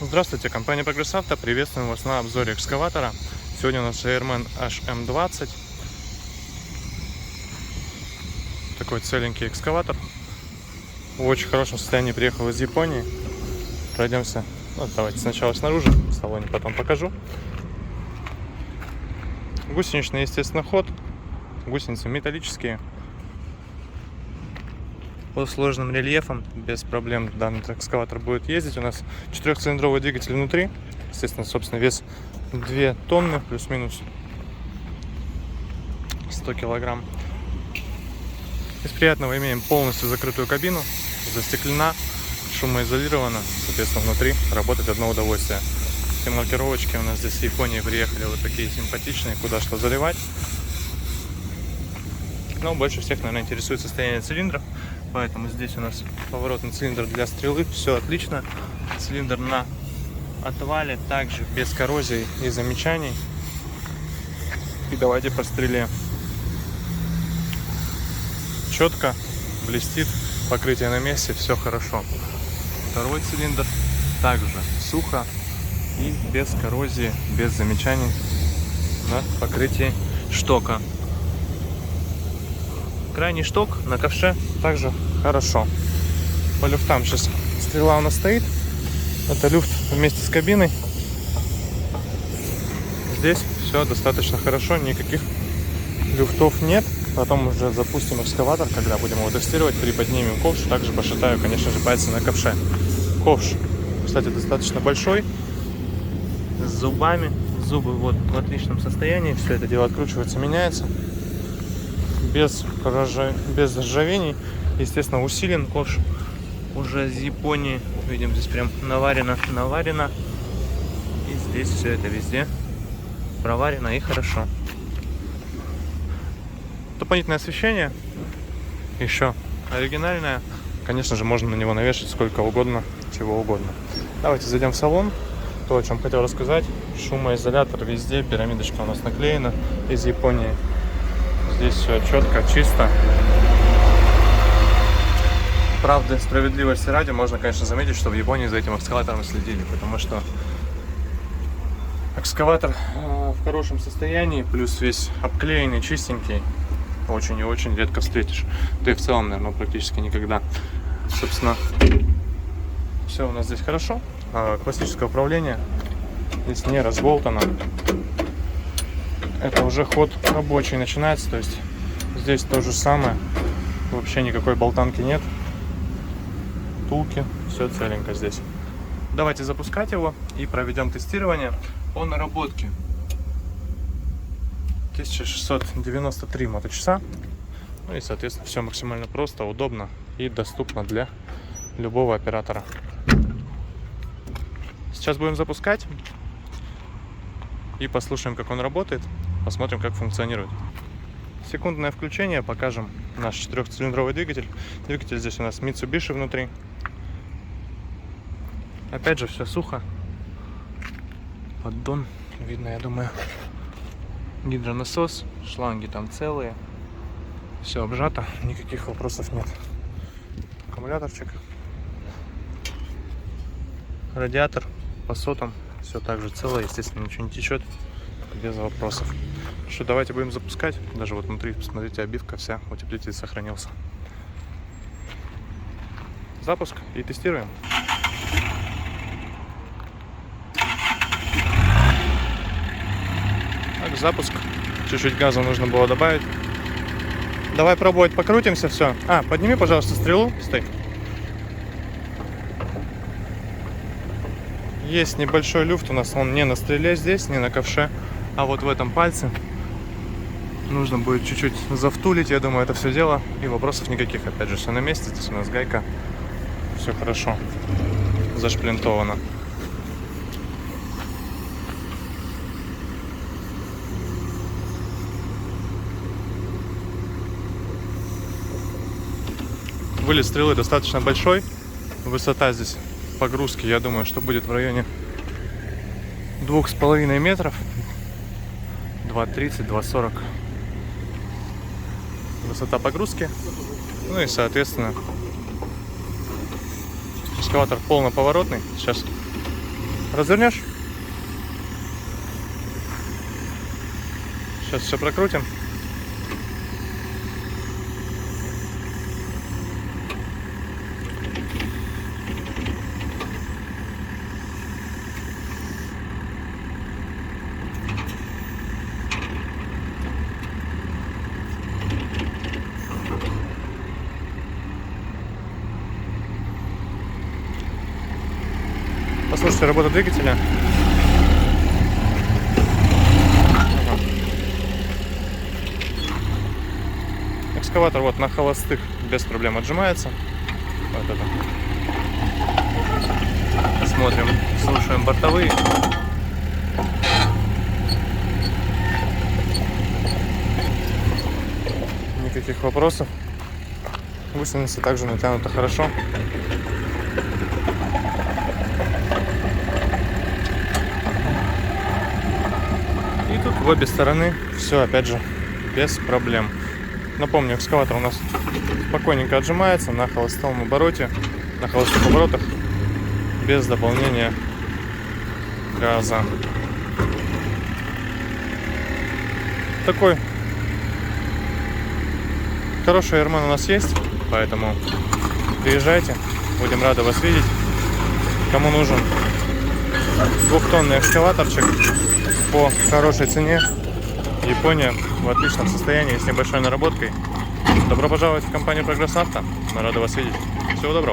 Здравствуйте, компания Progress Auto. Приветствуем вас на обзоре экскаватора. Сегодня у нас Airman HM20. Такой целенький экскаватор. В очень хорошем состоянии приехал из Японии. Пройдемся. Давайте сначала снаружи, в салоне потом покажу. Гусеничный, естественно, ход. Гусеницы металлические. По сложным рельефам без проблем данный экскаватор будет ездить. У нас 4-цилиндровый двигатель внутри. Естественно, собственно, вес 2 тонны, плюс-минус 100 килограмм. Из приятного имеем полностью закрытую кабину, застеклена, шумоизолирована. Соответственно, внутри работать одно удовольствие. Все маркировочки у нас здесь с Японии приехали вот такие симпатичные, куда что заливать. Но больше всех, наверное, интересует состояние цилиндров. Поэтому здесь у нас поворотный цилиндр для стрелы. Все отлично. Цилиндр на отвале, также без коррозии и замечаний. И давайте по стреле. Четко, блестит, покрытие на месте, все хорошо. Второй цилиндр также сухо и без коррозии, без замечаний на покрытии штока. Крайний шток на ковше также хорошо. По люфтам сейчас стрела у нас стоит. Это люфт вместе с кабиной. Здесь все достаточно хорошо, никаких люфтов нет. Потом уже запустим экскаватор, когда будем его тестировать, приподнимем ковш. Также пошатаю, конечно же, пальцы на ковше. Ковш, кстати, достаточно большой, с зубами. Зубы вот в отличном состоянии. Все это дело откручивается, меняется. Без ржавений. Естественно, усилен ковш уже из Японии. Видим, здесь прям наварено. И здесь все это везде проварено и хорошо. Дополнительное освещение еще оригинальное. Конечно же, можно на него навешать сколько угодно, чего угодно. Давайте зайдем в салон. То, о чем хотел рассказать. Шумоизолятор везде. Пирамидочка у нас наклеена из Японии. Здесь все четко, чисто. Правда, справедливости ради, можно, конечно, заметить, что в Японии за этим экскаватором следили, потому что экскаватор в хорошем состоянии, плюс весь обклеенный, чистенький. Очень и очень редко встретишь. Да и в целом, наверное, практически никогда. Собственно, все у нас здесь хорошо. Классическое управление. Здесь не разболтано. Это уже ход рабочий начинается. То есть здесь то же самое. Вообще никакой болтанки нет. Втулки. Все целенько здесь. Давайте запускать его и проведем тестирование по наработке. 1693 моточаса. Ну и, соответственно, все максимально просто, удобно и доступно для любого оператора. Сейчас будем запускать и послушаем, как он работает. Посмотрим, как функционирует. Секундное включение. Покажем наш 4-цилиндровый двигатель. Двигатель здесь у нас Mitsubishi внутри. Опять же, все сухо. Поддон видно, я думаю. Гидронасос, шланги там целые, все обжато, никаких вопросов нет. Аккумуляторчик, радиатор по сотам, все также целое, естественно, ничего не течет, без вопросов. Что, давайте будем запускать. Даже вот внутри, посмотрите, обивка вся, утеплитель сохранился. Запуск и тестируем. Так, запуск. Чуть-чуть газа нужно было добавить. Давай пробовать, покрутимся, все. Подними, пожалуйста, стрелу. Стой. Есть небольшой люфт у нас, он не на стреле здесь, не на ковше, а вот в этом пальце. Нужно будет чуть-чуть завтулить, я думаю, это все дело. И вопросов никаких, опять же, все на месте. Здесь у нас гайка. Все хорошо зашплинтовано. Вылет стрелы достаточно большой. Высота здесь погрузки, я думаю, что будет в районе 2,5 метров. 2,30, 2,40. Высота погрузки. Ну и, соответственно, экскаватор полноповоротный. Сейчас Развернешь? Сейчас все прокрутим. Послушайте работу двигателя. Ага. Экскаватор вот на холостых без проблем отжимается. Вот это. Смотрим, слушаем бортовые. Никаких вопросов. Гусеницы также натянуты хорошо. И тут в обе стороны все опять же без проблем. Напомню, экскаватор у нас спокойненько отжимается на холостом обороте, на холостых оборотах, без дополнения газа. Такой хороший Эрман у нас есть, поэтому приезжайте, будем рады вас видеть. Кому нужен двухтонный экскаваторчик по хорошей цене, Япония, в отличном состоянии, с небольшой наработкой, добро пожаловать в компанию Прогресс Авто. Мы рады вас видеть. Всего доброго.